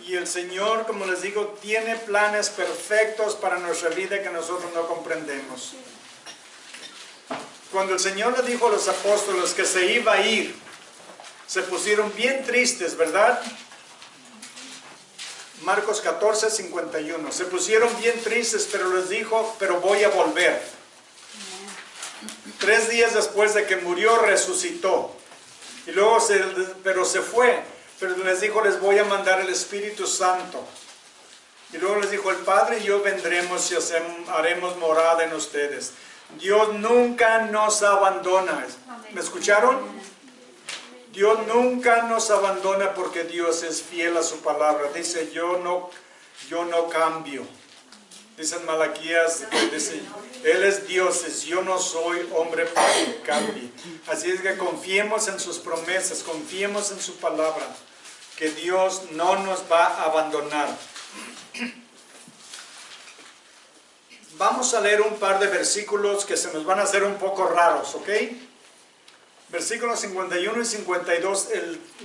Y el Señor, como les digo, tiene planes perfectos para nuestra vida que nosotros no comprendemos. Cuando el Señor le dijo a los apóstoles que se iba a ir, se pusieron bien tristes, ¿verdad? Marcos 14, 51. Se pusieron bien tristes, pero les dijo, pero voy a volver. 3 días después de que murió, resucitó. Y luego pero se fue. Pero les dijo, les voy a mandar el Espíritu Santo. Y luego les dijo, el Padre y yo vendremos y haremos morada en ustedes. Dios nunca nos abandona. ¿Me escucharon? Dios nunca nos abandona porque Dios es fiel a su palabra. Dice, yo no cambio. Dice en Malaquías, dice, Él es Dios, yo no soy hombre para que cambie. Así es que confiemos en sus promesas, confiemos en su palabra, que Dios no nos va a abandonar. Vamos a leer un par de versículos que se nos van a hacer un poco raros, ¿ok? Versículos 51 y 52,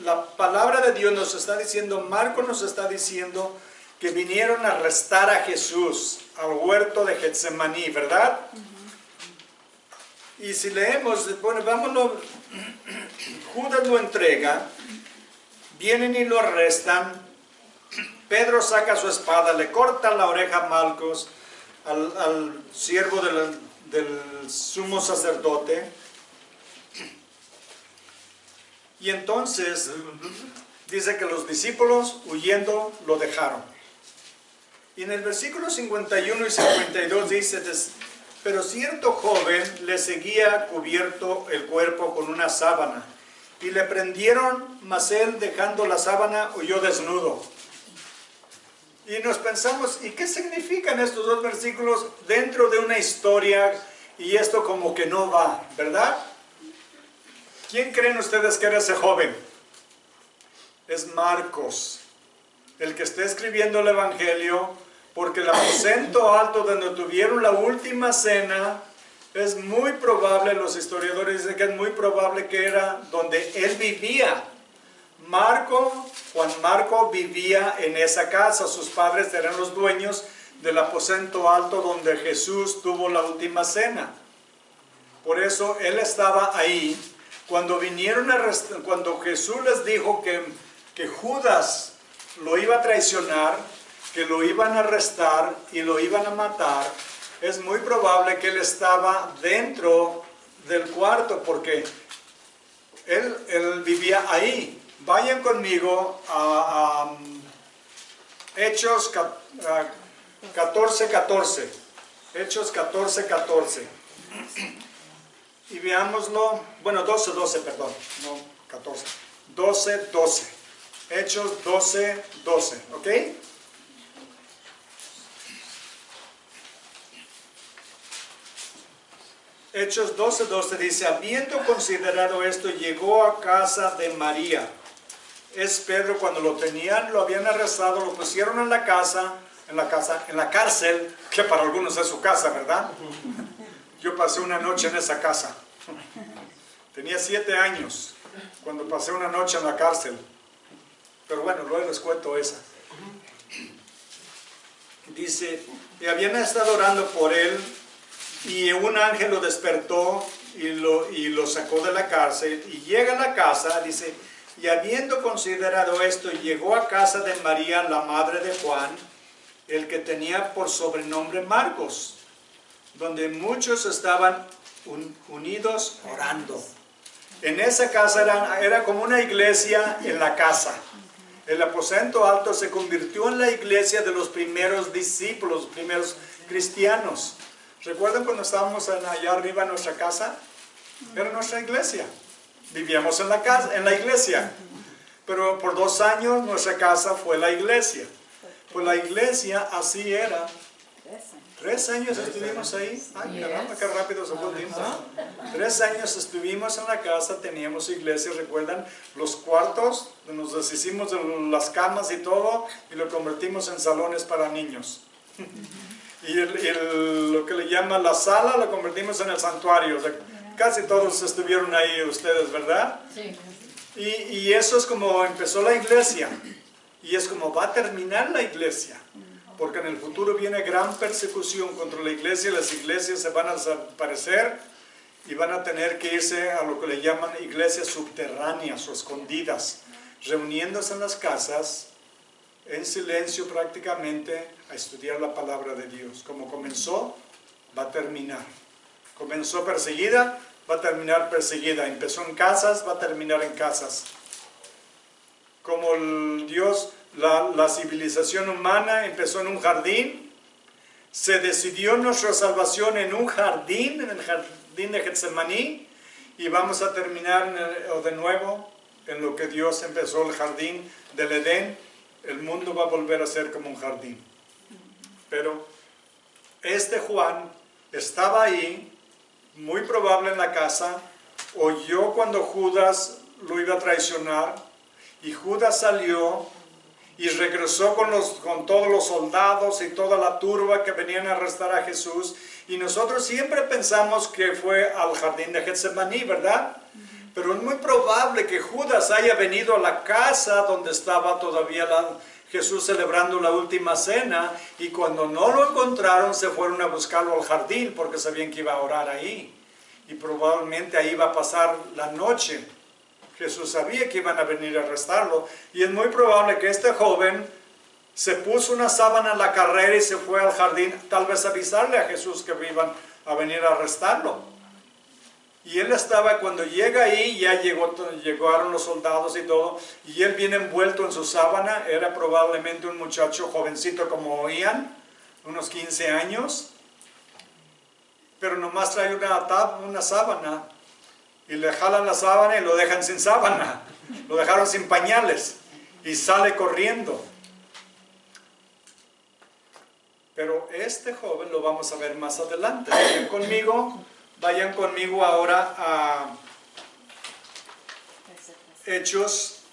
la palabra de Dios nos está diciendo, Marcos nos está diciendo que vinieron a arrestar a Jesús al huerto de Getsemaní, ¿verdad? Y si leemos, bueno, vámonos, Judas lo entrega, vienen y lo arrestan, Pedro saca su espada, le corta la oreja a Malcos, al siervo del sumo sacerdote, y entonces dice que los discípulos huyendo lo dejaron. Y en el versículo 51 y 52 dice, pero cierto joven le seguía cubierto el cuerpo con una sábana, y le prendieron, mas él dejando la sábana huyó desnudo. Y nos pensamos, ¿y qué significan estos dos versículos dentro de una historia? Y esto como que no va, ¿verdad? ¿Quién creen ustedes que era ese joven? Es Marcos, el que está escribiendo el Evangelio, porque el aposento alto donde tuvieron la última cena, es muy probable, los historiadores dicen que es muy probable que era donde él vivía. Juan Marco vivía en esa casa, sus padres eran los dueños del aposento alto donde Jesús tuvo la última cena. Por eso él estaba ahí. Cuando cuando Jesús les dijo que Judas lo iba a traicionar, que lo iban a arrestar y lo iban a matar, es muy probable que él estaba dentro del cuarto porque él vivía ahí. Vayan conmigo a Hechos 14:14. Hechos 14:14. Y veámoslo, bueno, 12:12, perdón, no 14. 12:12. Hechos 12:12, ¿ok? Hechos 12:12 dice, habiendo considerado esto, llegó a casa de María. Es Pedro cuando lo habían arrestado, lo pusieron en la cárcel, que para algunos es su casa, ¿verdad? Yo pasé una noche en esa casa. Tenía 7 años cuando pasé una noche en la cárcel. Pero bueno, luego les cuento esa. Dice, y habían estado orando por él, y un ángel lo despertó y lo sacó de la cárcel. Y llega a la casa, dice, y habiendo considerado esto, llegó a casa de María, la madre de Juan, el que tenía por sobrenombre Marcos, donde muchos estaban unidos orando. En esa casa era como una iglesia en la casa. El aposento alto se convirtió en la iglesia de los primeros discípulos, los primeros cristianos. ¿Recuerdan cuando estábamos allá arriba en nuestra casa? Era nuestra iglesia. Vivíamos en la iglesia. Pero por 2 años nuestra casa fue la iglesia. Pues la iglesia así era. 3 años estuvimos ahí. Ay, caramba, qué rápido se fue el tiempo. 3 años estuvimos en la casa, teníamos iglesia, ¿recuerdan? Los cuartos, nos deshicimos de las camas y todo, y lo convertimos en salones para niños. Y lo que le llaman la sala, lo convertimos en el santuario. O sea, casi todos estuvieron ahí ustedes, ¿verdad? Sí. Y eso es como empezó la iglesia. Y es como va a terminar la iglesia. Porque en el futuro viene gran persecución contra la iglesia. Las iglesias se van a desaparecer y van a tener que irse a lo que le llaman iglesias subterráneas o escondidas, reuniéndose en las casas, en silencio prácticamente, a estudiar la palabra de Dios. Como comenzó, va a terminar. Comenzó perseguida, va a terminar perseguida. Empezó en casas, va a terminar en casas. Como la civilización humana empezó en un jardín, se decidió nuestra salvación en un jardín, en el jardín de Getsemaní, y vamos a terminar de nuevo en lo que Dios empezó, el jardín del Edén. El mundo va a volver a ser como un jardín. Pero este Juan estaba ahí, muy probable en la casa, oyó cuando Judas lo iba a traicionar, y Judas salió y regresó con todos los soldados y toda la turba que venían a arrestar a Jesús. Y nosotros siempre pensamos que fue al jardín de Getsemaní, ¿verdad? Pero es muy probable que Judas haya venido a la casa donde estaba todavía Jesús celebrando la última cena, y cuando no lo encontraron se fueron a buscarlo al jardín porque sabían que iba a orar ahí. Y probablemente ahí iba a pasar la noche. Jesús sabía que iban a venir a arrestarlo, y es muy probable que este joven se puso una sábana en la carrera y se fue al jardín, tal vez avisarle a Jesús que iban a venir a arrestarlo. Y él estaba, cuando llega ahí, ya llegaron los soldados y todo, y él viene envuelto en su sábana. Era probablemente un muchacho jovencito como oían, unos 15 años, pero nomás trae una sábana. Y le jalan la sábana y lo dejan sin sábana, lo dejaron sin pañales, y sale corriendo. Pero este joven lo vamos a ver más adelante. Vayan conmigo ahora a Hechos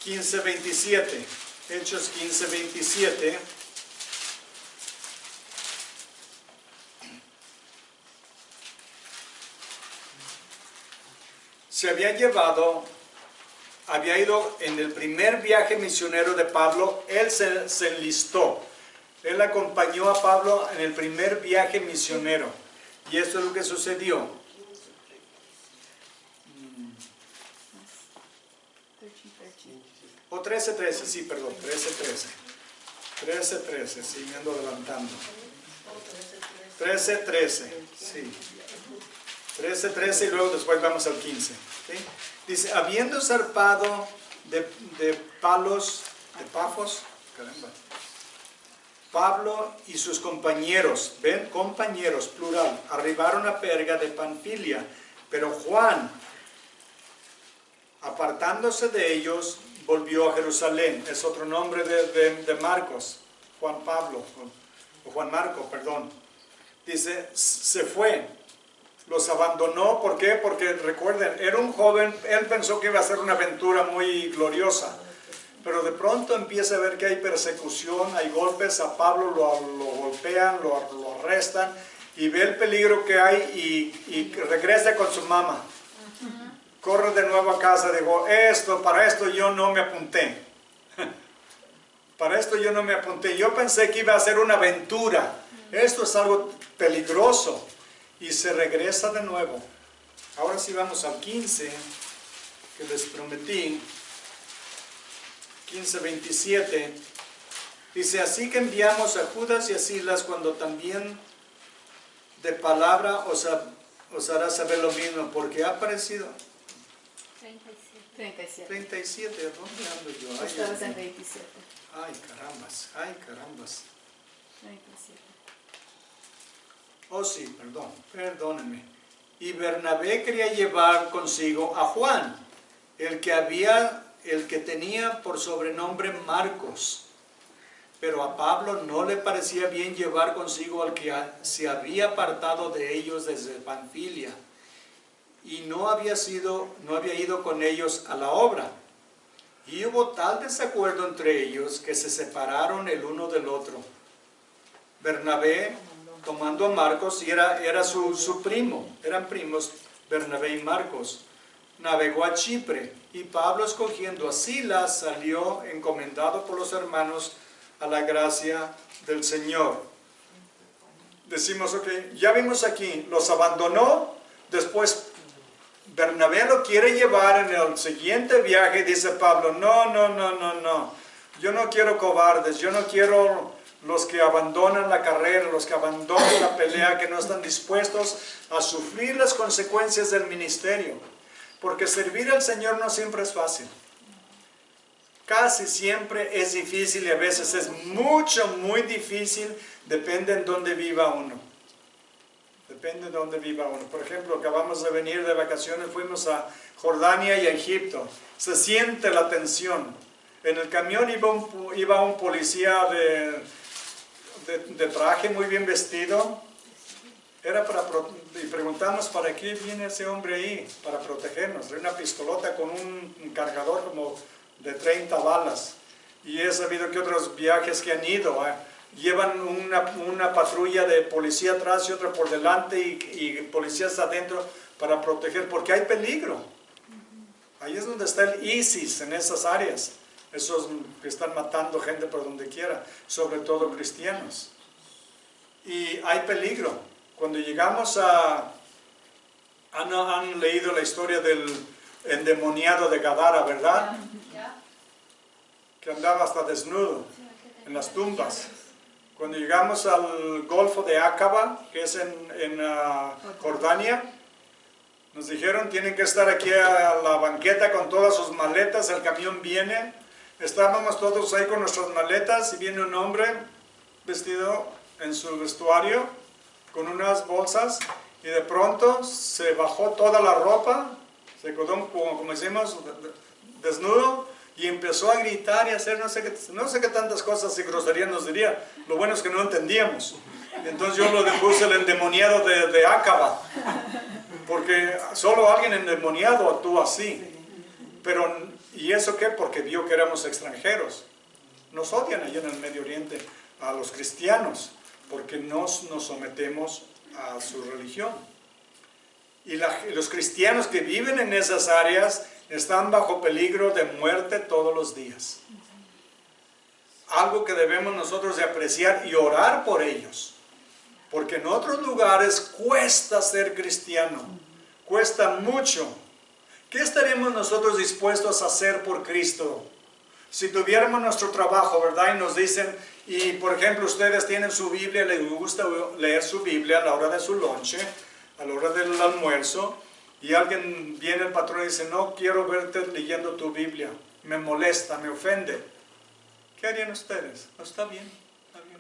15:27. Hechos 15:27. Había ido en el primer viaje misionero de Pablo. Él se enlistó. Él acompañó a Pablo en el primer viaje misionero. Y esto es lo que sucedió. O 13:13, sí, perdón, 13:13. 13:13, sí, me ando adelantando. 13:13, sí. 13:13 y luego después vamos al 15. ¿Sí? Dice, habiendo zarpado de Pafos, caramba, Pablo y sus compañeros, ven, compañeros, plural, arribaron a Perga de Panfilia, pero Juan, apartándose de ellos, volvió a Jerusalén. Es otro nombre de Marcos, Juan Pablo, o Juan Marco, perdón. Dice, se fue. Los abandonó. ¿Por qué? Porque recuerden, era un joven, él pensó que iba a ser una aventura muy gloriosa, pero de pronto empieza a ver que hay persecución, hay golpes. A Pablo lo golpean, lo arrestan, y ve el peligro que hay, y regresa con su mamá. Corre de nuevo a casa. Digo, para esto yo no me apunté. Para esto yo no me apunté. Yo pensé que iba a ser una aventura. Esto es algo peligroso. Y se regresa de nuevo. Ahora sí vamos al 15, que les prometí. 15:27. Dice, así que enviamos a Judas y a Silas, cuando también de palabra os hará saber lo mismo, porque ha aparecido. 37. ¿Dónde ando yo? Estabas en 27. Ay, carambas. 37. Oh sí, perdónenme. Y Bernabé quería llevar consigo a Juan, el que tenía por sobrenombre Marcos. Pero a Pablo no le parecía bien llevar consigo al que se había apartado de ellos desde Panfilia, y no había ido con ellos a la obra. Y hubo tal desacuerdo entre ellos que se separaron el uno del otro. Bernabé, tomando a Marcos, y era su primo, eran primos Bernabé y Marcos, navegó a Chipre, y Pablo, escogiendo a Silas, salió encomendado por los hermanos a la gracia del Señor. Decimos, ok, ya vimos aquí, los abandonó, después Bernabé lo quiere llevar en el siguiente viaje, dice Pablo, no, yo no quiero cobardes, yo no quiero los que abandonan la carrera, los que abandonan la pelea, que no están dispuestos a sufrir las consecuencias del ministerio, porque servir al Señor no siempre es fácil. Casi siempre es difícil y a veces es muy difícil, depende en dónde viva uno. Depende de dónde viva uno. Por ejemplo, acabamos de venir de vacaciones, fuimos a Jordania y a Egipto. Se siente la tensión. En el camión iba un policía de traje muy bien vestido. Y preguntamos, ¿para qué viene ese hombre ahí? Para protegernos. Trae una pistolota con un cargador como de 30 balas. Y he sabido que otros viajes que han ido, llevan una patrulla de policía atrás y otra por delante y policías adentro para proteger, porque hay peligro. Ahí es donde está el ISIS, en esas áreas. Esos que están matando gente por donde quiera, sobre todo cristianos. Y hay peligro. Cuando llegamos han leído la historia del endemoniado de Gadara, ¿verdad? Que andaba hasta desnudo en las tumbas. Cuando llegamos al Golfo de Aqaba, que es en Jordania, nos dijeron, tienen que estar aquí a la banqueta con todas sus maletas, el camión viene. Estábamos todos ahí con nuestras maletas y viene un hombre vestido en su vestuario, con unas bolsas, y de pronto se bajó toda la ropa, se quedó, como decimos, desnudo, y empezó a gritar y a hacer no sé qué tantas cosas y groserías nos diría. Lo bueno es que no entendíamos. Entonces yo lo puse el endemoniado de Aqaba, porque solo alguien endemoniado actúa así. Pero, ¿y eso qué? Porque vio que éramos extranjeros. Nos odian allá en el Medio Oriente a los cristianos, porque nos sometemos a su religión. Y los cristianos que viven en esas áreas están bajo peligro de muerte todos los días. Algo que debemos nosotros de apreciar y orar por ellos. Porque en otros lugares cuesta ser cristiano. Cuesta mucho. ¿Qué estaríamos nosotros dispuestos a hacer por Cristo? Si tuviéramos nuestro trabajo, ¿verdad? Y nos dicen, y por ejemplo ustedes tienen su Biblia, les gusta leer su Biblia a la hora de su lonche, a la hora del almuerzo, y alguien viene, el patrón, y dice, no quiero verte leyendo tu Biblia, me molesta, me ofende. ¿Qué harían ustedes? No, está bien, está bien.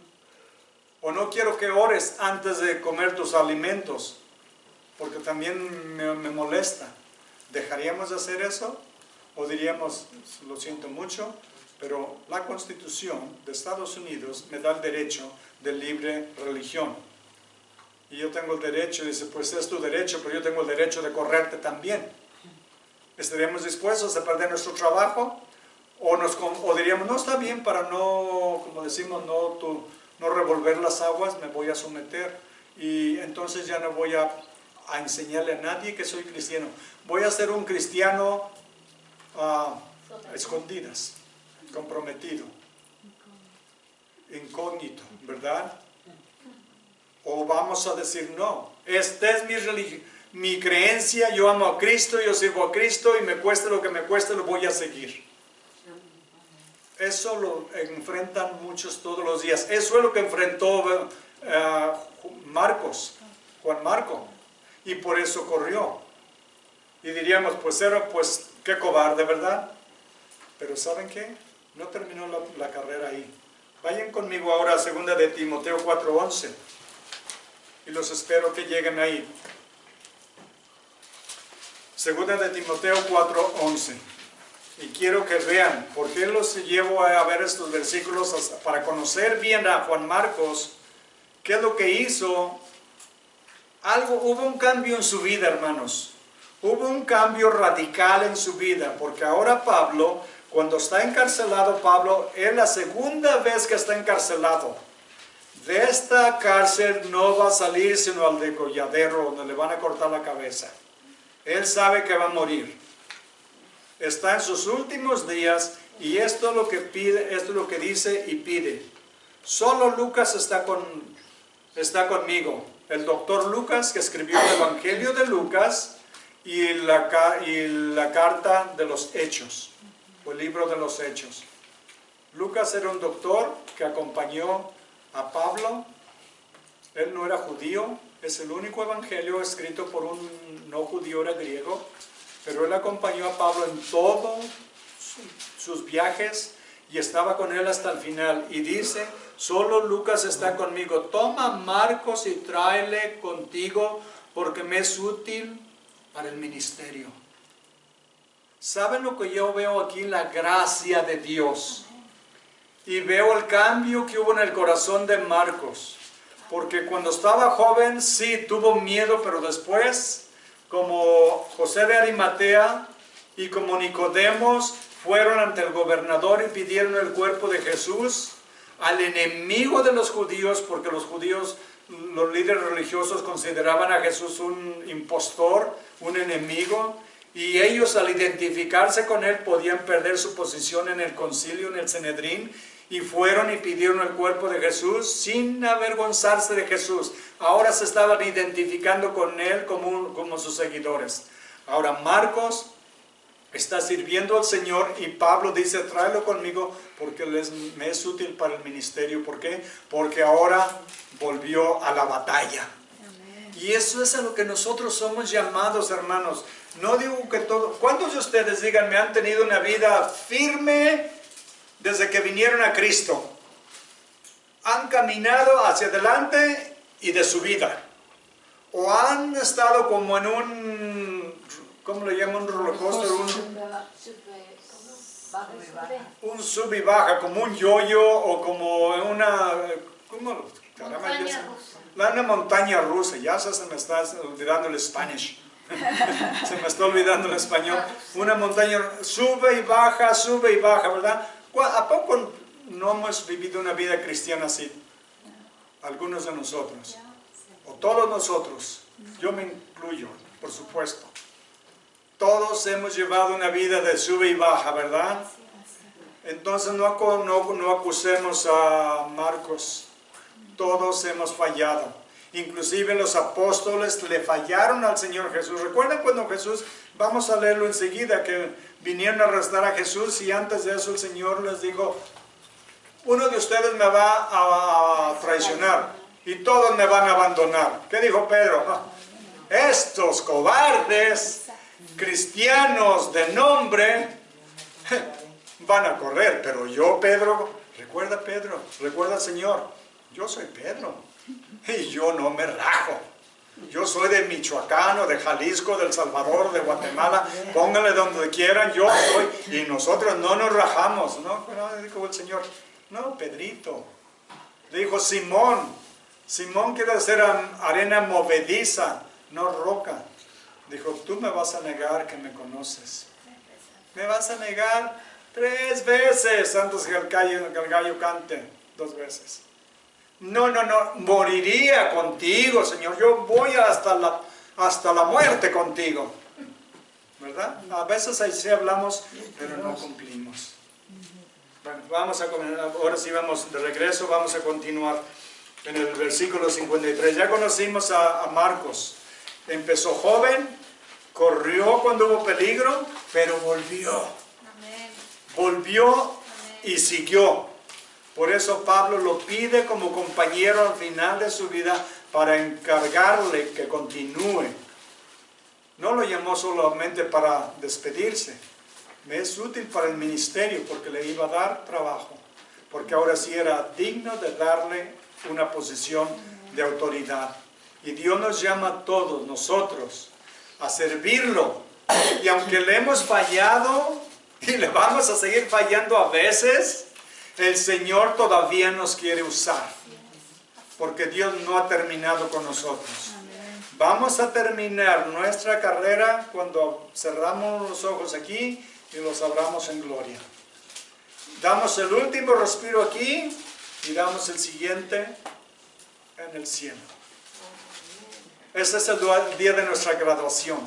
O no quiero que ores antes de comer tus alimentos, porque también me molesta. ¿Dejaríamos de hacer eso? O diríamos, lo siento mucho, pero la Constitución de Estados Unidos me da el derecho de libre religión. Y yo tengo el derecho, dice, pues es tu derecho, pero yo tengo el derecho de correrte también. ¿Estaríamos dispuestos a perder nuestro trabajo? O diríamos, no, está bien, para no, como decimos, no revolver las aguas, me voy a someter. Y entonces ya no voy a enseñarle a nadie que soy cristiano. Voy a ser un cristiano a escondidas, comprometido, incógnito, ¿verdad? O vamos a decir, no, esta es mi creencia, yo amo a Cristo, yo sirvo a Cristo y me cueste lo que me cueste, lo voy a seguir. Eso lo enfrentan muchos todos los días. Eso es lo que enfrentó Juan Marco, y por eso corrió. Y diríamos, pues qué cobarde, ¿verdad? Pero ¿saben qué? No terminó la carrera ahí. Vayan conmigo ahora a 2 de Timoteo 4:11. Y los espero que lleguen ahí. 2 de Timoteo 4:11. Y quiero que vean, ¿por qué los llevo a ver estos versículos? Para conocer bien a Juan Marcos, qué es lo que hizo. Hubo un cambio en su vida, hermanos. Hubo un cambio radical en su vida, porque ahora Pablo, cuando está encarcelado, es la segunda vez que está encarcelado. De esta cárcel no va a salir sino al degolladero, donde le van a cortar la cabeza. Él sabe que va a morir. está en sus últimos días y esto es lo que pide, esto es lo que dice y pide. Solo Lucas está conmigo. El doctor Lucas, que escribió el Evangelio de Lucas y la carta de los Hechos, o el libro de los Hechos. Lucas era un doctor que acompañó a Pablo. Él no era judío, es el único evangelio escrito por un no judío, era griego, pero él acompañó a Pablo en todos sus viajes y estaba con él hasta el final. Y dice, solo Lucas está conmigo, toma Marcos y tráele contigo porque me es útil para el ministerio. ¿Saben lo que yo veo aquí? La gracia de Dios. Y veo el cambio que hubo en el corazón de Marcos. Porque cuando estaba joven, sí, tuvo miedo, pero después, como José de Arimatea y como Nicodemos, fueron ante el gobernador y pidieron el cuerpo de Jesús al enemigo de los judíos, porque los judíos, los líderes religiosos consideraban a Jesús un impostor, un enemigo, y ellos al identificarse con él podían perder su posición en el concilio, en el Sanedrín, y fueron y pidieron el cuerpo de Jesús sin avergonzarse de Jesús. Ahora se estaban identificando con él como sus seguidores. Ahora Marcos está sirviendo al Señor y Pablo dice, tráelo conmigo porque me es útil para el ministerio. ¿Por qué? Porque ahora volvió a la batalla. Amén. Y eso es a lo que nosotros somos llamados, hermanos. No digo que todo... ¿Cuántos de ustedes, díganme, han tenido una vida firme desde que vinieron a Cristo? Han caminado hacia adelante y de su vida. O han estado como en un... ¿Cómo le llaman? Un roller coaster, un sub y baja, como un yoyo o como una... ¿Cómo? Una montaña rusa. Ya se me está olvidando el Spanish. Se me está olvidando el español. Una montaña sube y baja, ¿verdad? ¿A poco no hemos vivido una vida cristiana así? Algunos de nosotros. O todos nosotros. Yo me incluyo, por supuesto. Todos hemos llevado una vida de sube y baja, ¿verdad? Entonces no acusemos a Marcos. Todos hemos fallado. Inclusive los apóstoles le fallaron al Señor Jesús. ¿Recuerdan cuando Jesús, vamos a leerlo enseguida, que vinieron a arrestar a Jesús y antes de eso el Señor les dijo, uno de ustedes me va a traicionar y todos me van a abandonar? ¿Qué dijo Pedro? Estos cobardes cristianos de nombre van a correr, pero yo, Pedro, recuerda al Señor, yo soy Pedro y yo no me rajo. Yo soy de Michoacán, o de Jalisco, del Salvador, de Guatemala, pónganle donde quieran, yo soy, y nosotros no nos rajamos, ¿no? Dijo el Señor, no, Pedrito. Le dijo Simón quiere ser arena movediza, no roca. Dijo, tú me vas a negar que me conoces. Me vas a negar 3 veces antes que el gallo cante 2 veces. No, moriría contigo, Señor. Yo voy hasta la muerte contigo. ¿Verdad? A veces ahí sí hablamos, pero no cumplimos. Bueno, ahora sí vamos de regreso, vamos a continuar en el versículo 53. Ya conocimos a Marcos. Empezó joven, corrió cuando hubo peligro, pero volvió. Amén. Volvió. Amén. Y siguió. Por eso Pablo lo pide como compañero al final de su vida para encargarle que continúe. No lo llamó solamente para despedirse. Me es útil para el ministerio porque le iba a dar trabajo. Porque ahora sí era digno de darle una posición de autoridad. Y Dios nos llama a todos nosotros a servirlo. Y aunque le hemos fallado y le vamos a seguir fallando a veces, el Señor todavía nos quiere usar, porque Dios no ha terminado con nosotros. Vamos a terminar nuestra carrera cuando cerramos los ojos aquí y los abramos en gloria. Damos el último respiro aquí y damos el siguiente en el cielo. Este es el día de nuestra graduación.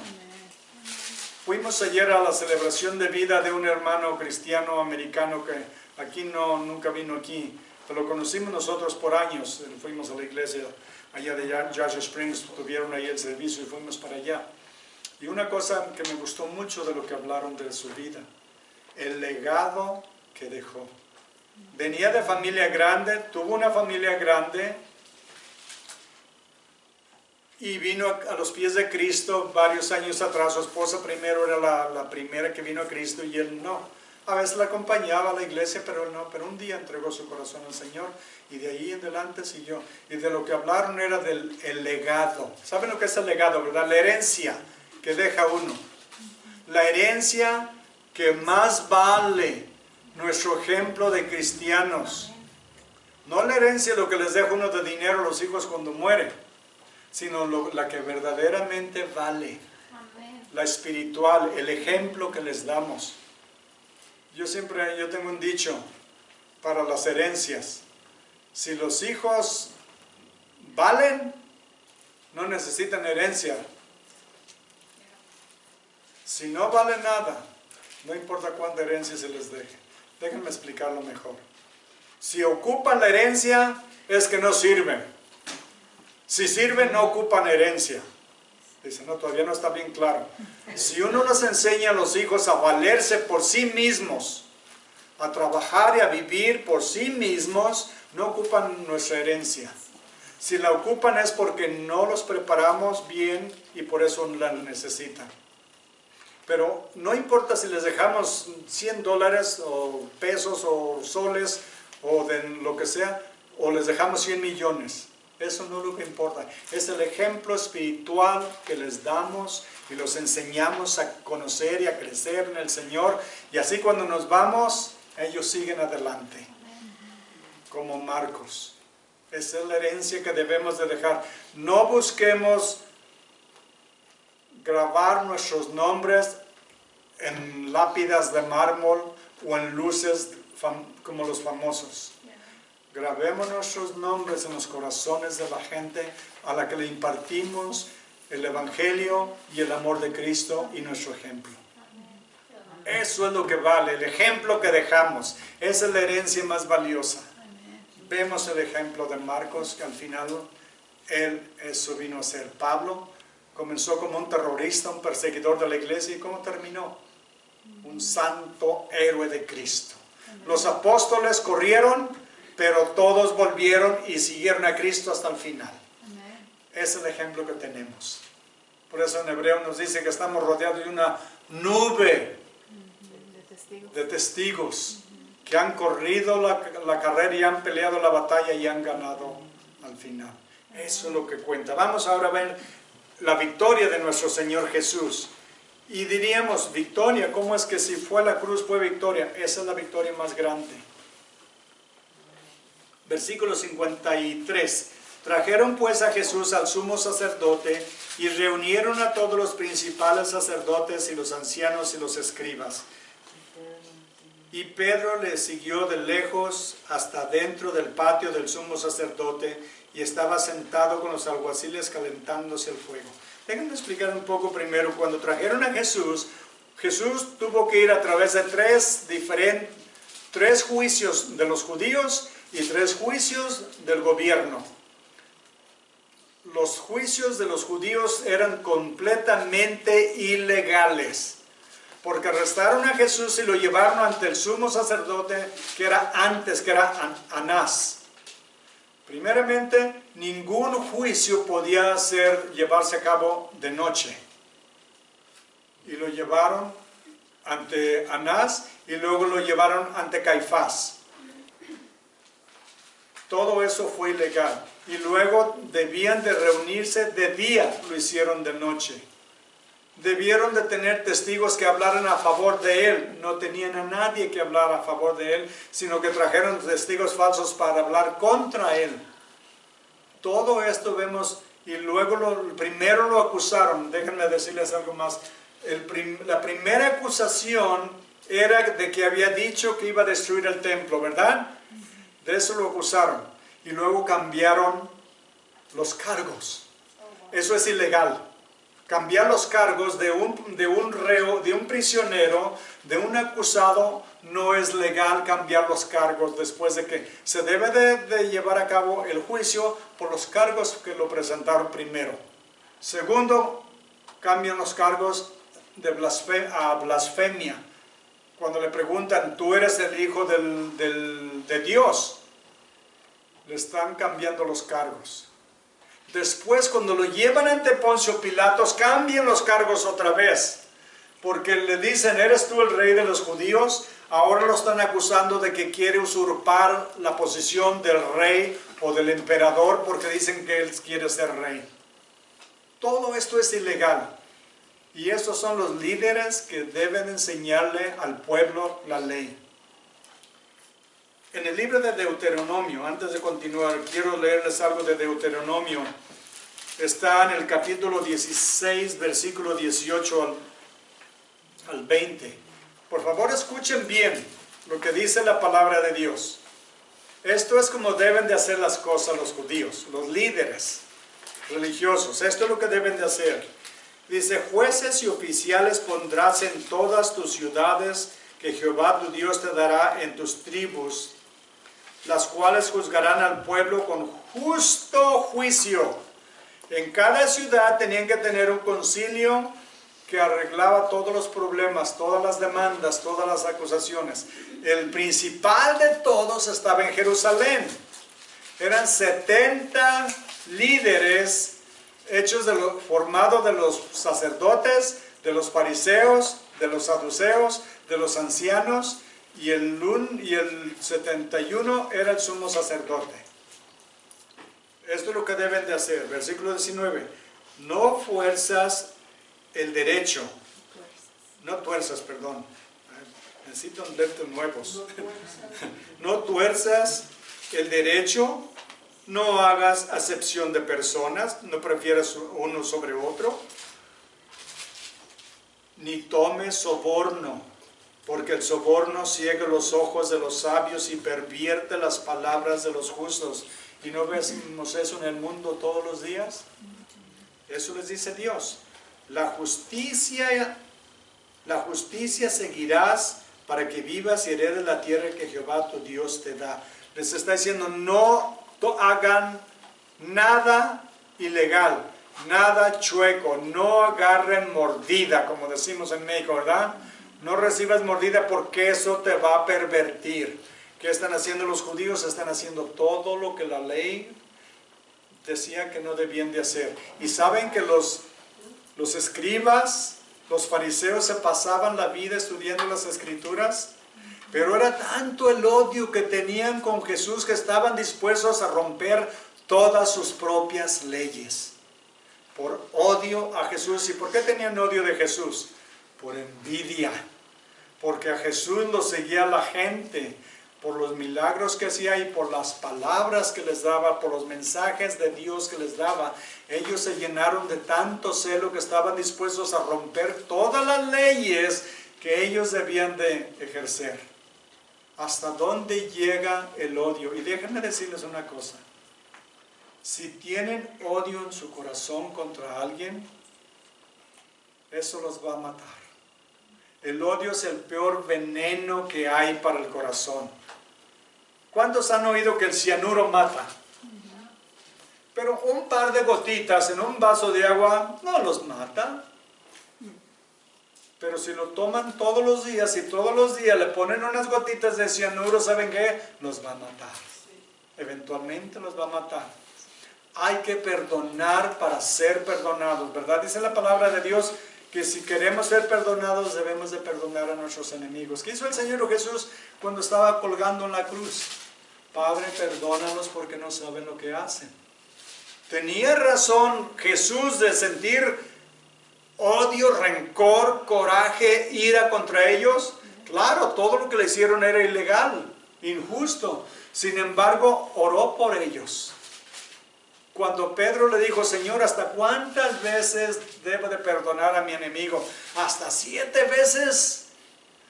Fuimos ayer a la celebración de vida de un hermano cristiano americano que aquí nunca vino aquí. Lo conocimos nosotros por años. Fuimos a la iglesia allá de Joshua Springs, tuvieron ahí el servicio y fuimos para allá. Y una cosa que me gustó mucho de lo que hablaron de su vida, el legado que dejó. Venía de familia grande, tuvo una familia grande y vino a los pies de Cristo varios años atrás. Su esposa primero era la primera que vino a Cristo y él no. A veces la acompañaba a la iglesia, pero él no. Pero un día entregó su corazón al Señor y de ahí en adelante siguió. Y de lo que hablaron era del legado. ¿Saben lo que es el legado, verdad? La herencia que deja uno. La herencia que más vale. Nuestro ejemplo de cristianos. No la herencia lo que les deja uno de dinero a los hijos cuando mueren, sino la que verdaderamente vale. La espiritual, el ejemplo que les damos. Yo tengo un dicho para las herencias. Si los hijos valen, no necesitan herencia. Si no vale nada, no importa cuánta herencia se les deje. Déjenme explicarlo mejor. Si ocupan la herencia, es que no sirven. Si sirven, no ocupan herencia. Dice, no, todavía no está bien claro. Si uno les enseña a los hijos a valerse por sí mismos, a trabajar y a vivir por sí mismos, no ocupan nuestra herencia. Si la ocupan es porque no los preparamos bien y por eso la necesitan. Pero no importa si les dejamos $100 o pesos o soles o de lo que sea, o les dejamos 100 millones. Eso no es lo que importa. Es el ejemplo espiritual que les damos y los enseñamos a conocer y a crecer en el Señor. Y así cuando nos vamos, ellos siguen adelante. Como Marcos. Esa es la herencia que debemos de dejar. No busquemos grabar nuestros nombres en lápidas de mármol o en luces como los famosos. Grabemos nuestros nombres en los corazones de la gente a la que le impartimos el Evangelio y el amor de Cristo y nuestro ejemplo. Eso es lo que vale, el ejemplo que dejamos. Esa es la herencia más valiosa. Vemos el ejemplo de Marcos, que al final eso vino a ser Pablo. Comenzó como un terrorista, un perseguidor de la iglesia, y ¿cómo terminó? Un santo héroe de Cristo. Los apóstoles corrieron, pero todos volvieron y siguieron a Cristo hasta el final. Es el ejemplo que tenemos. Por eso en Hebreo nos dice que estamos rodeados de una nube de testigos que han corrido la carrera y han peleado la batalla y han ganado al final. Eso es lo que cuenta. Vamos ahora a ver la victoria de nuestro Señor Jesús. Y diríamos, victoria, ¿cómo es que si fue a la cruz fue victoria? Esa es la victoria más grande. Versículo 53. Trajeron pues a Jesús al sumo sacerdote y reunieron a todos los principales sacerdotes y los ancianos y los escribas. Y Pedro le siguió de lejos hasta dentro del patio del sumo sacerdote y estaba sentado con los alguaciles calentándose el fuego. Déjenme explicar un poco primero. Cuando trajeron a Jesús, Jesús tuvo que ir a través de tres juicios de los judíos y 3 juicios del gobierno. Los juicios de los judíos eran completamente ilegales, porque arrestaron a Jesús y lo llevaron ante el sumo sacerdote que era Anás. Primeramente, ningún juicio podía llevarse a cabo de noche. Y lo llevaron ante Anás y luego lo llevaron ante Caifás. Todo eso fue ilegal. Y luego debían de reunirse de día, lo hicieron de noche. Debieron de tener testigos que hablaran a favor de él. No tenían a nadie que hablara a favor de él, sino que trajeron testigos falsos para hablar contra él. Todo esto vemos, y luego primero lo acusaron. Déjenme decirles algo más. La primera acusación era de que había dicho que iba a destruir el templo, ¿verdad? De eso lo acusaron. Y luego cambiaron los cargos. Eso es ilegal. Cambiar los cargos de un reo, de un prisionero, de un acusado, no es legal cambiar los cargos después de que se debe de llevar a cabo el juicio por los cargos que lo presentaron primero. Segundo, cambian los cargos de a blasfemia. Cuando le preguntan, ¿tú eres el hijo de Dios? Le están cambiando los cargos. Después, cuando lo llevan ante Poncio Pilatos, cambian los cargos otra vez. Porque le dicen, ¿eres tú el rey de los judíos? Ahora lo están acusando de que quiere usurpar la posición del rey o del emperador porque dicen que él quiere ser rey. Todo esto es ilegal. Y estos son los líderes que deben enseñarle al pueblo la ley. En el libro de Deuteronomio, antes de continuar, quiero leerles algo de Deuteronomio. Está en el capítulo 16, versículo 18 al 20. Por favor, escuchen bien lo que dice la palabra de Dios. Esto es como deben de hacer las cosas los judíos, los líderes religiosos. Esto es lo que deben de hacer. Dice, jueces y oficiales pondrás en todas tus ciudades que Jehová tu Dios te dará en tus tribus, las cuales juzgarán al pueblo con justo juicio. En cada ciudad tenían que tener un concilio que arreglaba todos los problemas, todas las demandas, todas las acusaciones. El principal de todos estaba en Jerusalén. Eran 70 líderes formados de los sacerdotes, de los fariseos, de los saduceos, de los ancianos, y el 71 era el sumo sacerdote. Esto es lo que deben de hacer. Versículo 19. No fuerzas el derecho. No tuerzas, perdón. Necesito lentes nuevos. No tuerzas el derecho. No hagas acepción de personas. No prefieras uno sobre otro. Ni tomes soborno, porque el soborno ciega los ojos de los sabios y pervierte las palabras de los justos. ¿Y no vemos eso en el mundo todos los días? Eso les dice Dios. La justicia seguirás para que vivas y heredes la tierra que Jehová tu Dios te da. Les está diciendo, no hagan nada ilegal, nada chueco, no agarren mordida, como decimos en México, ¿verdad? No recibas mordida porque eso te va a pervertir. ¿Qué están haciendo los judíos? Están haciendo todo lo que la ley decía que no debían de hacer. Y saben que los escribas, los fariseos se pasaban la vida estudiando las escrituras, pero era tanto el odio que tenían con Jesús que estaban dispuestos a romper todas sus propias leyes por odio a Jesús. ¿Y por qué tenían odio de Jesús? Por envidia, porque a Jesús lo seguía la gente, por los milagros que hacía y por las palabras que les daba, por los mensajes de Dios que les daba. Ellos se llenaron de tanto celo que estaban dispuestos a romper todas las leyes que ellos debían de ejercer. ¿Hasta dónde llega el odio? Y déjenme decirles una cosa. Si tienen odio en su corazón contra alguien, eso los va a matar. El odio es el peor veneno que hay para el corazón. ¿Cuántos han oído que el cianuro mata? Pero un par de gotitas en un vaso de agua no los mata. Pero si lo toman todos los días y todos los días le ponen unas gotitas de cianuro, ¿saben qué? Los va a matar. Eventualmente los va a matar. Hay que perdonar para ser perdonados, ¿verdad? Dice la palabra de Dios que si queremos ser perdonados debemos de perdonar a nuestros enemigos. ¿Qué hizo el Señor Jesús cuando estaba colgando en la cruz? Padre, perdónalos porque no saben lo que hacen. ¿Tenía razón Jesús de sentir odio, rencor, coraje, ira contra ellos? Claro, todo lo que le hicieron era ilegal, injusto. Sin embargo, oró por ellos. Cuando Pedro le dijo, Señor, ¿hasta cuántas veces debo de perdonar a mi enemigo? ¿Hasta 7 veces?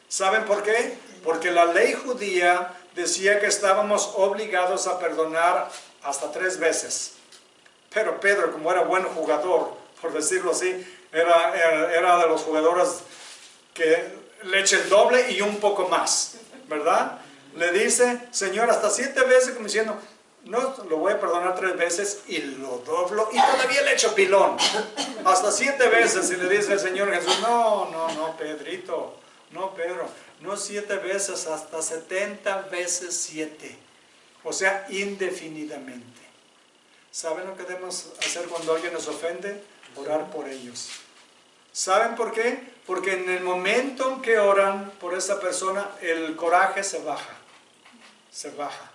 ¿Saben por qué? Porque la ley judía decía que estábamos obligados a perdonar hasta 3 veces. Pero Pedro, como era buen jugador, por decirlo así, era de los jugadores que le echa el doble y un poco más, ¿verdad? Le dice, Señor, hasta 7 veces, como diciendo, no, lo voy a perdonar 3 veces y lo doblo y todavía le echo pilón. Hasta 7 veces y le dice el Señor Jesús, no, Pedrito, no, Pedro, no 7 veces, hasta 70 veces 7. O sea, indefinidamente. ¿Saben lo que debemos hacer cuando alguien nos ofende? Orar por ellos. ¿Saben por qué? Porque en el momento en que oran por esa persona, el coraje se baja. Se baja.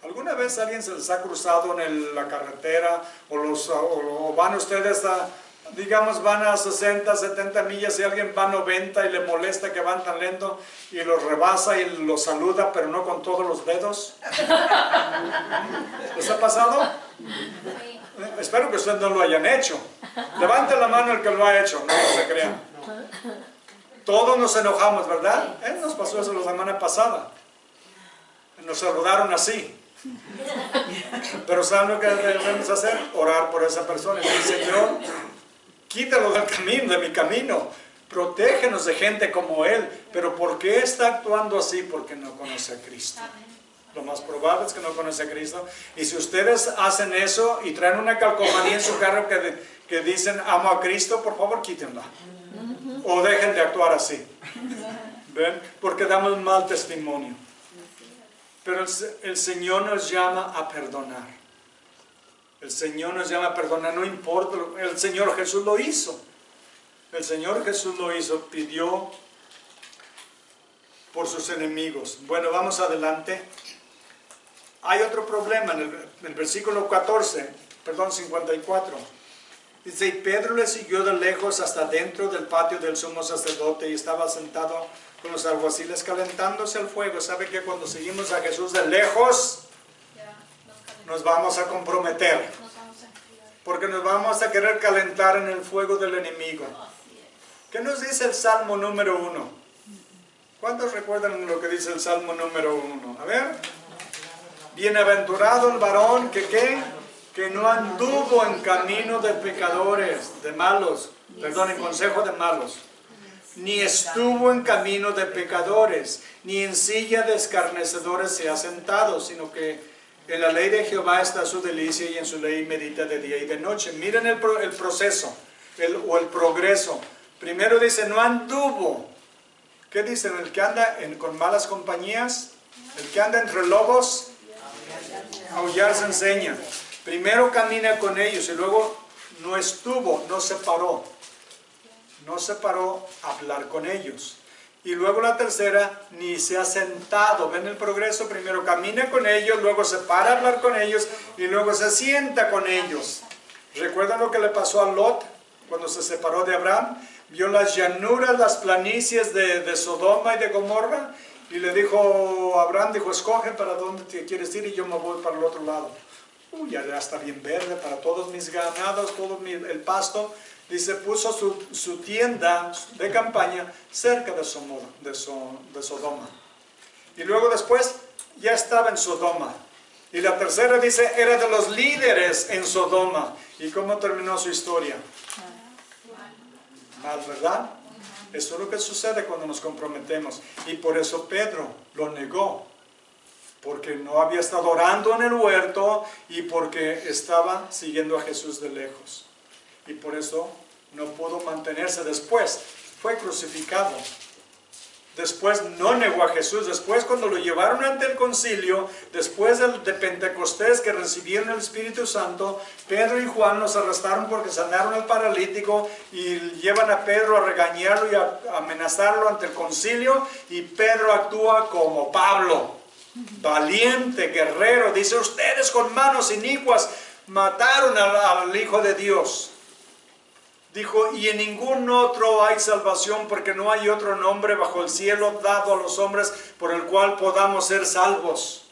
¿Alguna vez alguien se les ha cruzado en la carretera o van ustedes a, digamos, van a 60, 70 millas y alguien va a 90 y le molesta que van tan lento y los rebasa y los saluda, pero no con todos los dedos? ¿Les ha pasado? Sí. Espero que ustedes no lo hayan hecho. Levante la mano el que lo ha hecho, no se crean. Todos nos enojamos, ¿verdad? Nos pasó eso la semana pasada. Nos saludaron así. Pero ¿saben lo que debemos hacer? Orar por esa persona. Y decir, Señor, quítalo del camino, de mi camino. Protégenos de gente como él. Pero ¿por qué está actuando así? Porque no conoce a Cristo. Lo más probable es que no conoce a Cristo. Y si ustedes hacen eso y traen una calcomanía en su carro que dicen amo a Cristo, por favor quítenla. O dejen de actuar así. ¿Ven? Porque damos mal testimonio. Pero el Señor nos llama a perdonar. El Señor nos llama a perdonar, no importa. El Señor Jesús lo hizo. El Señor Jesús lo hizo, pidió por sus enemigos. Bueno, vamos adelante. Hay otro problema en el versículo 54. Dice, y Pedro le siguió de lejos hasta dentro del patio del sumo sacerdote y estaba sentado con los alguaciles calentándose al fuego. ¿Sabe que cuando seguimos a Jesús de lejos nos vamos a comprometer? Porque nos vamos a querer calentar en el fuego del enemigo. ¿Qué nos dice el Salmo número 1? ¿Cuántos recuerdan lo que dice el Salmo número 1? A ver. Bienaventurado el varón que no anduvo en camino de pecadores, de malos, perdón, en consejo de malos, ni estuvo en camino de pecadores, ni en silla de escarnecedores se ha sentado, sino que en la ley de Jehová está su delicia y en su ley medita de día y de noche. Miren el proceso, el progreso. Primero dice, no anduvo. ¿Qué dicen? El que anda con malas compañías, el que anda entre lobos, aullar se enseña. Primero camina con ellos y luego no estuvo, no se paró. No se paró a hablar con ellos. Y luego la tercera, ni se ha sentado. ¿Ven el progreso? Primero camina con ellos, luego se para a hablar con ellos y luego se sienta con ellos. ¿Recuerdan lo que le pasó a Lot cuando se separó de Abraham? Vio las llanuras, las planicies de Sodoma y de Gomorra y le dijo, Abraham dijo, escoge para dónde te quieres ir y yo me voy para el otro lado. Ya está bien verde para todos mis ganados, todo el pasto. Dice, puso su tienda de campaña cerca de Sodoma. Y luego después ya estaba en Sodoma. Y la tercera dice, era de los líderes en Sodoma. ¿Y cómo terminó su historia? Mal, ¿verdad? Eso es lo que sucede cuando nos comprometemos. Y por eso Pedro lo negó. Porque no había estado orando en el huerto y porque estaba siguiendo a Jesús de lejos. Y por eso no pudo mantenerse. Después fue crucificado. Después no negó a Jesús. Después cuando lo llevaron ante el concilio, después de Pentecostés que recibieron el Espíritu Santo, Pedro y Juan los arrestaron porque sanaron al paralítico y llevan a Pedro a regañarlo y a amenazarlo ante el concilio. Y Pedro actúa como Pablo. Valiente, guerrero, dice, ustedes con manos inicuas mataron al Hijo de Dios. Dijo, y en ningún otro hay salvación porque no hay otro nombre bajo el cielo dado a los hombres por el cual podamos ser salvos.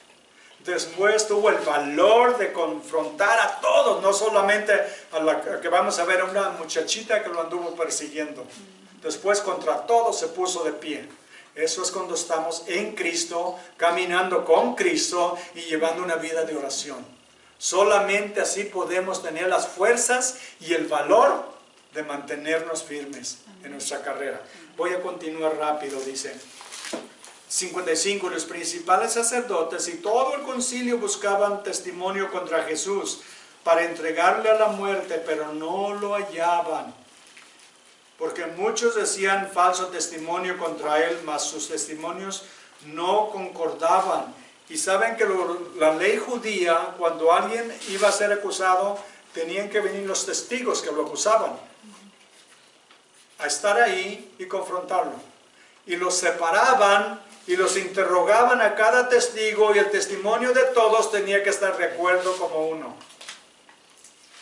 Después tuvo el valor de confrontar a todos, no solamente a la que vamos a ver, a una muchachita que lo anduvo persiguiendo. Después contra todos se puso de pie. Eso es cuando estamos en Cristo, caminando con Cristo y llevando una vida de oración. Solamente así podemos tener las fuerzas y el valor de mantenernos firmes en nuestra carrera. Voy a continuar rápido, dice 55. Los principales sacerdotes y todo el concilio buscaban testimonio contra Jesús para entregarle a la muerte, pero no lo hallaban, porque muchos decían falso testimonio contra él, mas sus testimonios no concordaban. Y saben que la ley judía, cuando alguien iba a ser acusado, tenían que venir los testigos que lo acusaban a estar ahí y confrontarlo. Y los separaban y los interrogaban a cada testigo, y el testimonio de todos tenía que estar de acuerdo como uno.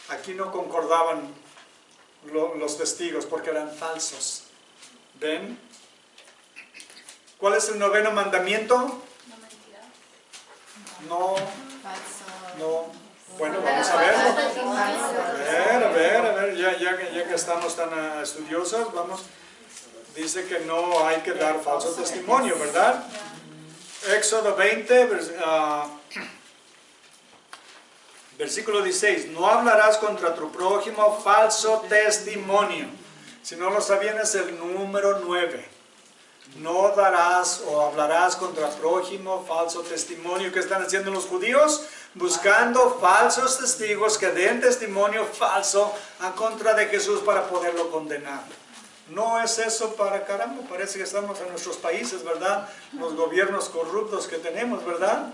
Aquí no concordaban los testigos porque eran falsos. ¿Ven? ¿Cuál es el noveno mandamiento? No mentirás. No, Falso. no. Bueno, vamos a ver. A ver, ya que estamos tan estudiosos, vamos. Dice que no hay que dar falso testimonio, ¿verdad? Éxodo 20, versículo 16. No hablarás contra tu prójimo falso testimonio. Si no lo sabían, es el número 9. No darás o hablarás contra tu prójimo falso testimonio. ¿Qué están haciendo los judíos? Buscando falsos testigos que den testimonio falso en contra de Jesús para poderlo condenar. No es eso para caramba, parece que estamos en nuestros países, ¿verdad? Los gobiernos corruptos que tenemos, ¿verdad?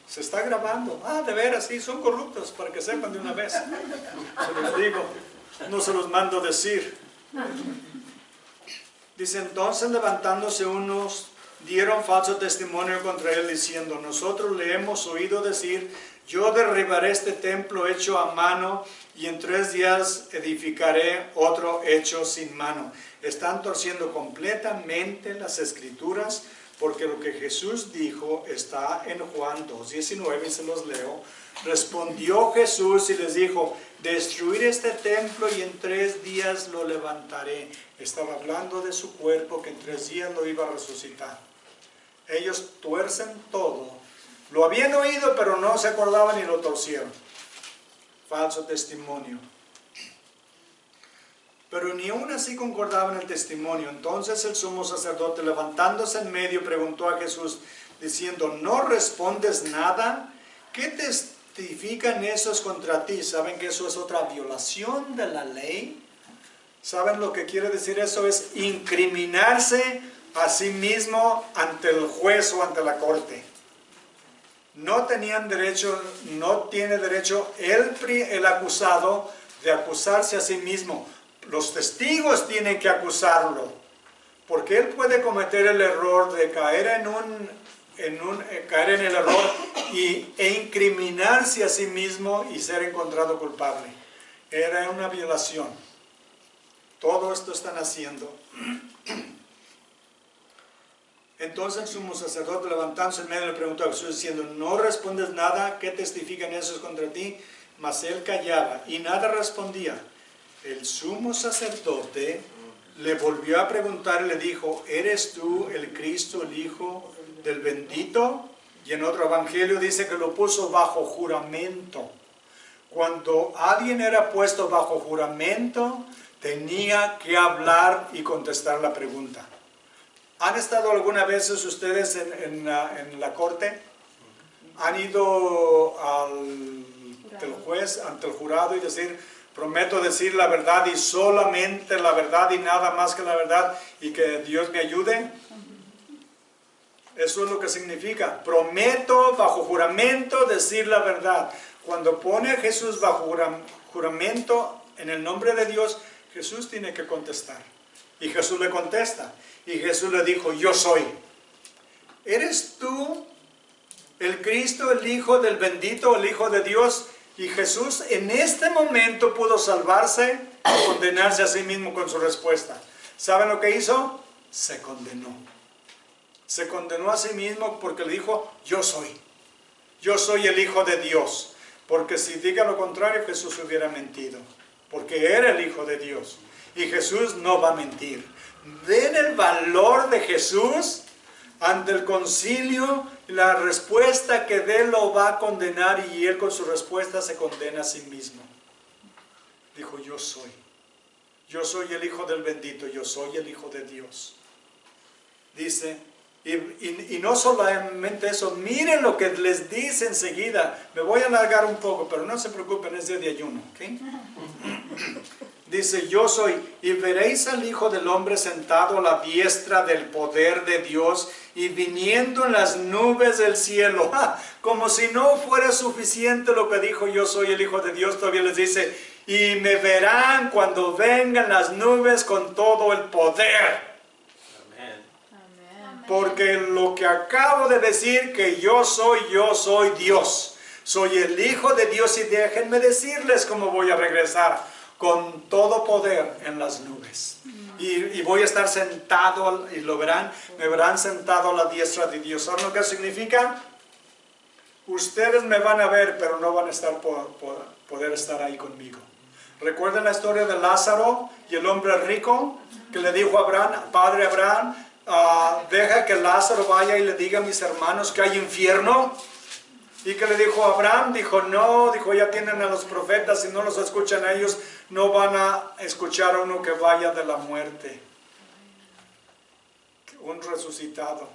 Se está grabando. Ah, de veras, sí, son corruptos, para que sepan de una vez. Se los digo, no se los mando decir. Dice, entonces levantándose unos, dieron falso testimonio contra él, diciendo, nosotros le hemos oído decir, yo derribaré este templo hecho a mano, y en 3 días edificaré otro hecho sin mano. Están torciendo completamente las Escrituras, porque lo que Jesús dijo está en Juan 2:19, y se los leo. Respondió Jesús y les dijo, destruir este templo y en 3 días lo levantaré. Estaba hablando de su cuerpo, que en 3 días lo iba a resucitar. Ellos tuercen todo. Lo habían oído, pero no se acordaban y lo torcieron. Falso testimonio. Pero ni aún así concordaban el testimonio. Entonces el sumo sacerdote, levantándose en medio, preguntó a Jesús, diciendo, ¿no respondes nada? ¿Qué testifican esos contra ti? ¿Saben que eso es otra violación de la ley? ¿Saben lo que quiere decir eso? Es incriminarse a sí mismo ante el juez o ante la corte. No tenían derecho, no tiene derecho el acusado de acusarse a sí mismo. Los testigos tienen que acusarlo, porque él puede cometer el error de caer en el error e incriminarse a sí mismo y ser encontrado culpable. Era una violación. Todo esto están haciendo. Entonces el sumo sacerdote, levantándose en medio, le preguntó a Jesús diciendo, ¿no respondes nada? ¿Qué testifican esos contra ti? Mas él callaba y nada respondía. El sumo sacerdote le volvió a preguntar y le dijo, ¿eres tú el Cristo, el Hijo del bendito? Y en otro evangelio dice que lo puso bajo juramento. Cuando alguien era puesto bajo juramento, tenía que hablar y contestar la pregunta. ¿Han estado alguna vez ustedes en la corte? ¿Han ido ante el juez, ante el jurado y decir, prometo decir la verdad y solamente la verdad y nada más que la verdad y que Dios me ayude? Eso es lo que significa. Prometo bajo juramento decir la verdad. Cuando pone a Jesús bajo juramento en el nombre de Dios, Jesús tiene que contestar. Y Jesús le contesta. Y Jesús le dijo, yo soy. ¿Eres tú el Cristo, el Hijo del bendito, el Hijo de Dios? Y Jesús en este momento pudo salvarse y condenarse a sí mismo con su respuesta. ¿Saben lo que hizo? Se condenó. Se condenó a sí mismo porque le dijo, yo soy. Yo soy el Hijo de Dios. Porque si diga lo contrario, Jesús hubiera mentido. Porque era el Hijo de Dios. Y Jesús no va a mentir. Ven el valor de Jesús ante el concilio. La respuesta que dé lo va a condenar y él con su respuesta se condena a sí mismo. Dijo, yo soy. Yo soy el Hijo del bendito, yo soy el Hijo de Dios. Dice, y no solamente eso, miren lo que les dice enseguida. Me voy a alargar un poco, pero no se preocupen, es día de ayuno, ¿ok? Dice, yo soy, y veréis al Hijo del Hombre sentado a la diestra del poder de Dios y viniendo en las nubes del cielo. Como si no fuera suficiente lo que dijo, yo soy el Hijo de Dios, todavía les dice, y me verán cuando vengan las nubes con todo el poder. Amén. Porque lo que acabo de decir, que yo soy Dios. Soy el Hijo de Dios y déjenme decirles cómo voy a regresar. Con todo poder en las nubes. Y voy a estar sentado, y lo verán, me verán sentado a la diestra de Dios. ¿Saben lo que significa? Ustedes me van a ver, pero no van a estar poder estar ahí conmigo. ¿Recuerdan la historia de Lázaro y el hombre rico? Que le dijo a Abraham, Padre Abraham, deja que Lázaro vaya y le diga a mis hermanos que hay infierno. Y que le dijo a Abraham, dijo no, dijo ya tienen a los profetas, si no los escuchan a ellos, no van a escuchar a uno que vaya de la muerte. Un resucitado.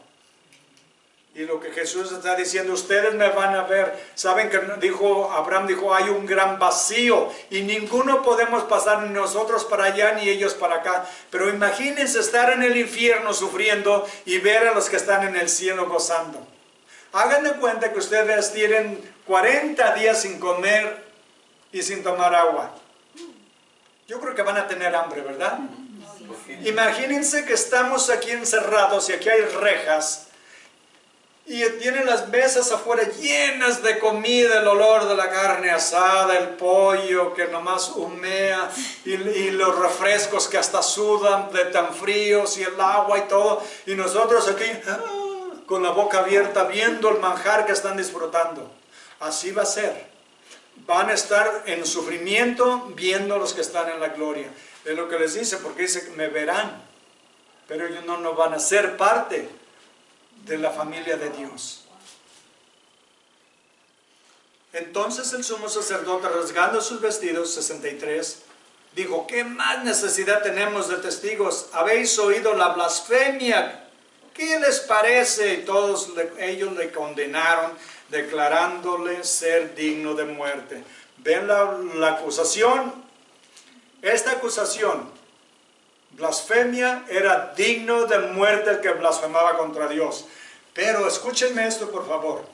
Y lo que Jesús está diciendo, ustedes me van a ver. Saben que dijo Abraham, dijo hay un gran vacío y ninguno podemos pasar, ni nosotros para allá ni ellos para acá. Pero imagínense estar en el infierno sufriendo y ver a los que están en el cielo gozando. Hagan de cuenta que ustedes tienen 40 días sin comer y sin tomar agua. Yo creo que van a tener hambre, ¿verdad? Imagínense que estamos aquí encerrados y aquí hay rejas y tienen las mesas afuera llenas de comida, el olor de la carne asada, el pollo que nomás humea y los refrescos que hasta sudan de tan fríos y el agua y todo. Y nosotros aquí con la boca abierta viendo el manjar que están disfrutando. Así va a ser. Van a estar en sufrimiento viendo a los que están en la gloria. Es lo que les dice, porque dice que me verán, pero ellos no van a ser parte de la familia de Dios. Entonces el sumo sacerdote, rasgando sus vestidos, 63, dijo, ¿qué más necesidad tenemos de testigos? ¿Habéis oído la blasfemia? ¿Qué les parece? Y todos ellos le condenaron, declarándole ser digno de muerte. ¿Ven la acusación? Esta acusación, blasfemia, era digno de muerte el que blasfemaba contra Dios. Pero escúchenme esto, por favor.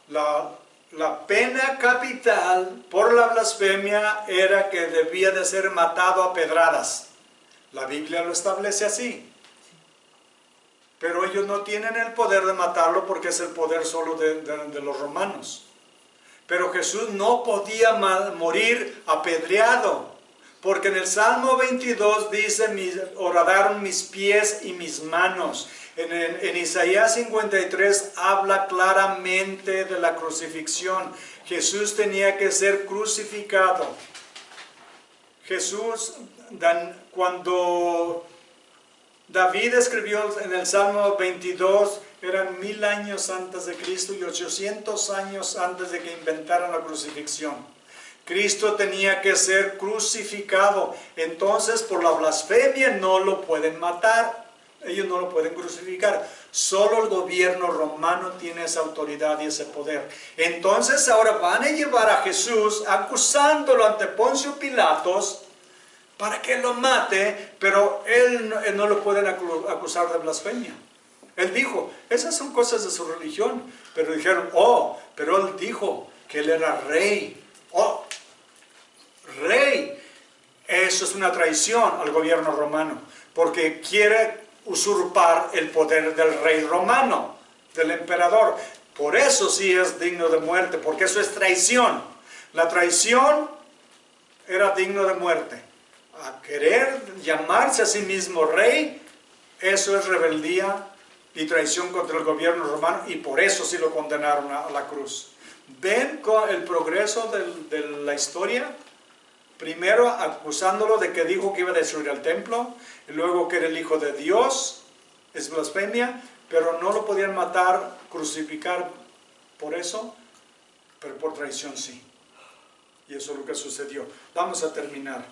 La pena capital por la blasfemia era que debía de ser matado a pedradas. La Biblia lo establece así. Pero ellos no tienen el poder de matarlo porque es el poder solo de los romanos. Pero Jesús no podía morir apedreado. Porque en el Salmo 22 dice, horadaron mis pies y mis manos. En Isaías 53 habla claramente de la crucifixión. Jesús tenía que ser crucificado. Jesús, cuando David escribió en el Salmo 22, eran 1000 años antes de Cristo y 800 años antes de que inventaran la crucifixión. Cristo tenía que ser crucificado. Entonces, por la blasfemia no lo pueden matar. Ellos no lo pueden crucificar. Solo el gobierno romano tiene esa autoridad y ese poder. Entonces, ahora van a llevar a Jesús acusándolo ante Poncio Pilatos para que lo mate, pero él no lo pueden acusar de blasfemia. Él dijo, esas son cosas de su religión. Pero dijeron, pero él dijo que él era rey. Rey. Eso es una traición al gobierno romano, porque quiere usurpar el poder del rey romano, del emperador. Por eso sí es digno de muerte, porque eso es traición. La traición era digno de muerte. A querer llamarse a sí mismo rey, eso es rebeldía y traición contra el gobierno romano, y por eso sí lo condenaron a la cruz. ¿Ven el progreso de la historia? Primero acusándolo de que dijo que iba a destruir el templo, y luego que era el Hijo de Dios, es blasfemia, pero no lo podían matar, crucificar por eso, pero por traición sí. Y eso es lo que sucedió. Vamos a terminar.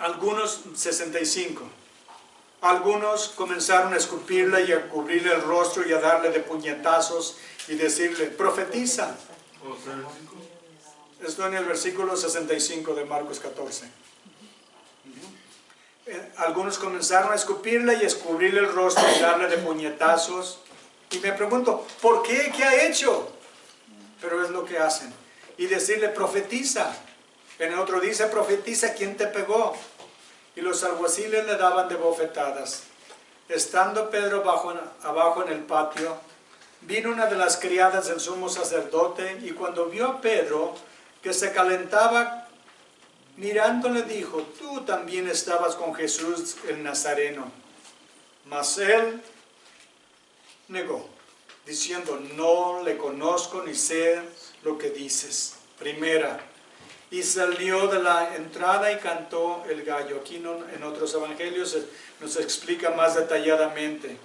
algunos, 65, algunos comenzaron a escupirle y a cubrirle el rostro y a darle de puñetazos y decirle, profetiza. Esto en el versículo 65 de Marcos 14. Algunos comenzaron a escupirle y a cubrirle el rostro y darle de puñetazos. Y me pregunto, ¿por qué? ¿Qué ha hecho? Pero es lo que hacen. Y decirle, profetiza. En otro dice, profetiza, ¿quién te pegó? Y los alguaciles le daban de bofetadas. Estando Pedro abajo en el patio, vino una de las criadas del sumo sacerdote, y cuando vio a Pedro, que se calentaba, mirándole dijo, tú también estabas con Jesús el Nazareno. Mas él negó, diciendo, no le conozco ni sé lo que dices. Primera, y salió de la entrada y cantó el gallo. Aquí en otros evangelios nos explica más detalladamente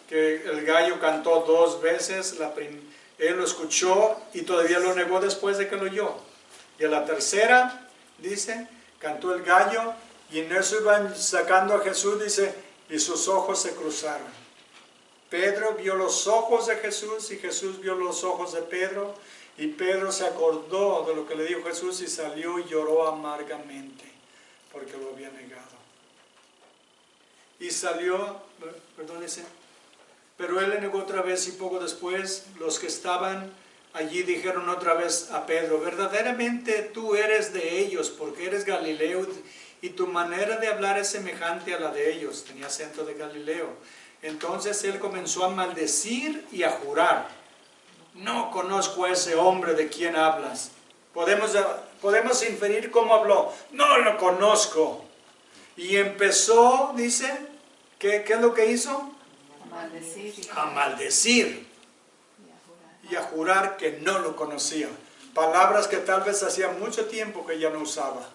que el gallo cantó 2 veces. Él lo escuchó y todavía lo negó después de que lo oyó. Y a la tercera, dice, cantó el gallo, y en eso iban sacando a Jesús, dice, y sus ojos se cruzaron. Pedro vio los ojos de Jesús y Jesús vio los ojos de Pedro, y Pedro se acordó de lo que le dijo Jesús y salió y lloró amargamente porque lo había negado. Y salió, perdón, dice, pero él le negó otra vez, y poco después los que estaban allí dijeron otra vez a Pedro, verdaderamente tú eres de ellos, porque eres Galileo, y tu manera de hablar es semejante a la de ellos. Tenía acento de Galileo. Entonces él comenzó a maldecir y a jurar, no conozco a ese hombre de quien hablas. Podemos inferir cómo habló, no lo conozco. Y empezó, dice, ¿qué es lo que hizo? A maldecir y a jurar que no lo conocía. Palabras que tal vez hacía mucho tiempo que ya no usaba.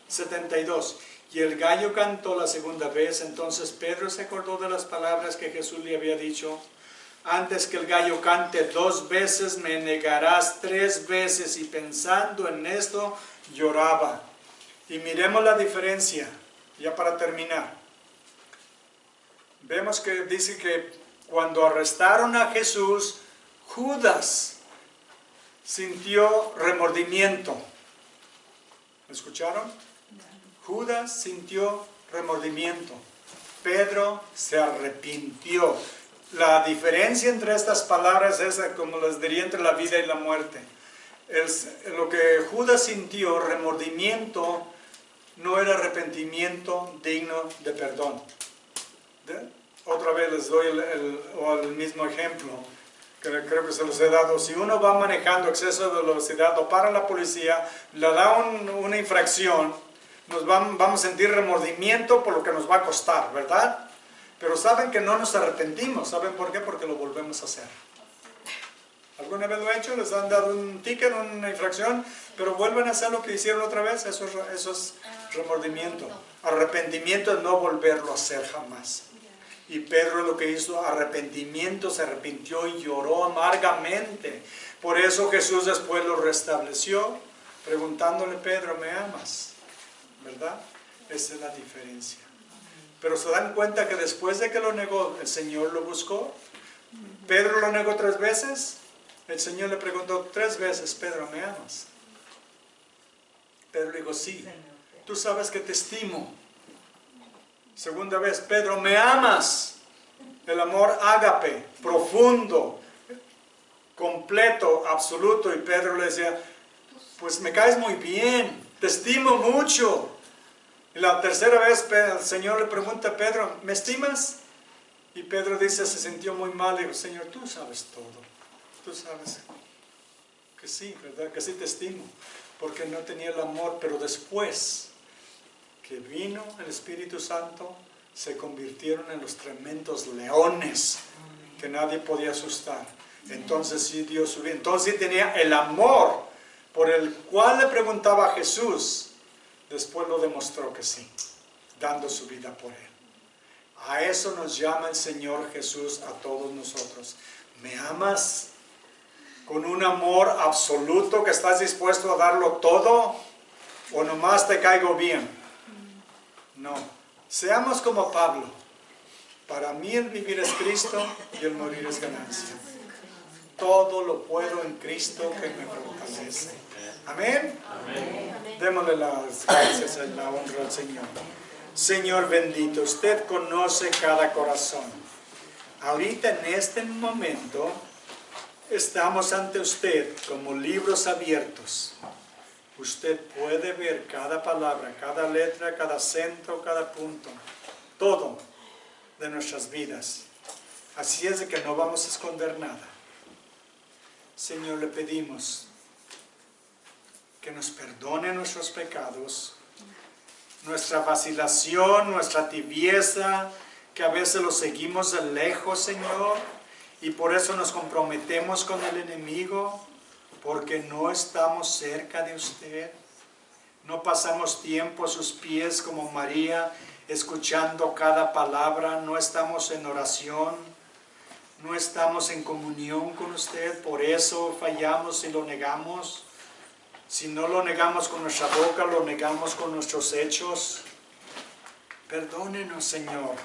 72. Y el gallo cantó la segunda vez. Entonces Pedro se acordó de las palabras que Jesús le había dicho. Antes que el gallo cante 2 veces, me negarás 3 veces. Y pensando en esto, lloraba. Y miremos la diferencia, ya para terminar. Vemos que dice que cuando arrestaron a Jesús, Judas sintió remordimiento. ¿Me escucharon? Judas sintió remordimiento. Pedro se arrepintió. La diferencia entre estas palabras es, como les diría, entre la vida y la muerte. Lo que Judas sintió, remordimiento, no era arrepentimiento digno de perdón. Otra vez les doy el mismo ejemplo que creo que se los he dado. Si uno va manejando exceso de velocidad o para la policía, le da una infracción, vamos a sentir remordimiento por lo que nos va a costar, ¿verdad? Pero saben que no nos arrepentimos. ¿Saben por qué? Porque lo volvemos a hacer. ¿Alguna vez lo han hecho? Les han dado un ticket, una infracción, pero vuelven a hacer lo que hicieron otra vez. Eso es remordimiento. Arrepentimiento es no volverlo a hacer jamás. Y Pedro lo que hizo, arrepentimiento, se arrepintió y lloró amargamente. Por eso Jesús después lo restableció, preguntándole, Pedro, ¿me amas? ¿Verdad? Esa es la diferencia. Pero se dan cuenta que después de que lo negó, el Señor lo buscó. Pedro lo negó 3 veces. El Señor le preguntó 3 veces, Pedro, ¿me amas? Pedro le dijo, sí, tú sabes que te estimo. Segunda vez, Pedro, ¿me amas? El amor ágape, profundo, completo, absoluto. Y Pedro le decía, pues me caes muy bien, te estimo mucho. Y la tercera vez el Señor le pregunta a Pedro, ¿me estimas? Y Pedro dice, se sintió muy mal. Y dijo, Señor, tú sabes todo. Tú sabes que sí, ¿verdad? Que sí te estimo. Porque no tenía el amor, pero después que vino el Espíritu Santo, se convirtieron en los tremendos leones que nadie podía asustar. Entonces sí dio su vida. Entonces sí tenía el amor por el cual le preguntaba a Jesús. Después lo demostró que sí, dando su vida por él. A eso nos llama el Señor Jesús a todos nosotros. ¿Me amas? Con un amor absoluto que estás dispuesto a darlo todo, o nomás te caigo bien. No, seamos como Pablo. Para mí el vivir es Cristo y el morir es ganancia. Todo lo puedo en Cristo que me fortalece. Amén. Démosle las gracias y la honra al Señor. Señor bendito, usted conoce cada corazón. Ahorita en este momento estamos ante usted como libros abiertos. Usted puede ver cada palabra, cada letra, cada acento, cada punto, todo de nuestras vidas. Así es de que no vamos a esconder nada. Señor, le pedimos que nos perdone nuestros pecados, nuestra vacilación, nuestra tibieza, que a veces lo seguimos de lejos, Señor, y por eso nos comprometemos con el enemigo, porque no estamos cerca de usted. No pasamos tiempo a sus pies como María, escuchando cada palabra, no estamos en oración, no estamos en comunión con usted, por eso fallamos y lo negamos. Si no lo negamos con nuestra boca, lo negamos con nuestros hechos. Perdónenos, Señor.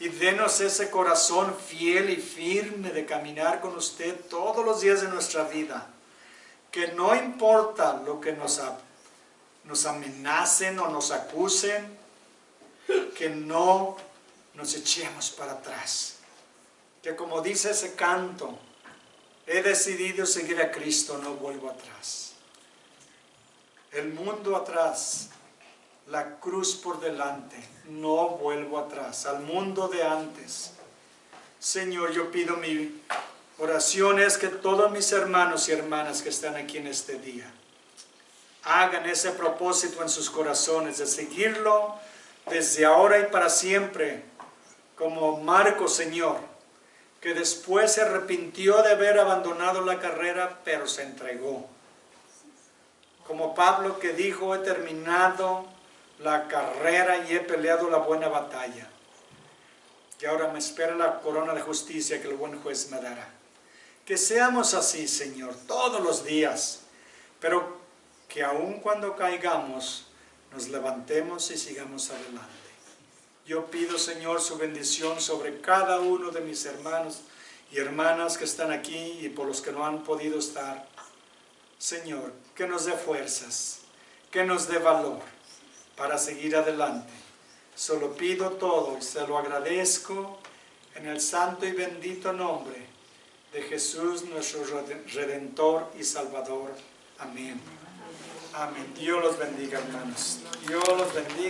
Y denos ese corazón fiel y firme de caminar con usted todos los días de nuestra vida. Que no importa lo que nos amenacen o nos acusen, que no nos echemos para atrás. Que como dice ese canto, he decidido seguir a Cristo, no vuelvo atrás. El mundo atrás, la cruz por delante, no vuelvo atrás, al mundo de antes. Señor, yo pido mi oración es que todos mis hermanos y hermanas que están aquí en este día hagan ese propósito en sus corazones de seguirlo desde ahora y para siempre, como Marcos, Señor, que después se arrepintió de haber abandonado la carrera, pero se entregó. Como Pablo que dijo, he terminado la carrera y he peleado la buena batalla. Y ahora me espera la corona de justicia que el buen juez me dará. Que seamos así, Señor, todos los días, pero que aun cuando caigamos, nos levantemos y sigamos adelante. Yo pido, Señor, su bendición sobre cada uno de mis hermanos y hermanas que están aquí y por los que no han podido estar. Señor, que nos dé fuerzas, que nos dé valor para seguir adelante. Solo pido todo y se lo agradezco en el santo y bendito nombre de Jesús, nuestro Redentor y Salvador. Amén. Amén. Dios los bendiga, hermanos. Dios los bendiga.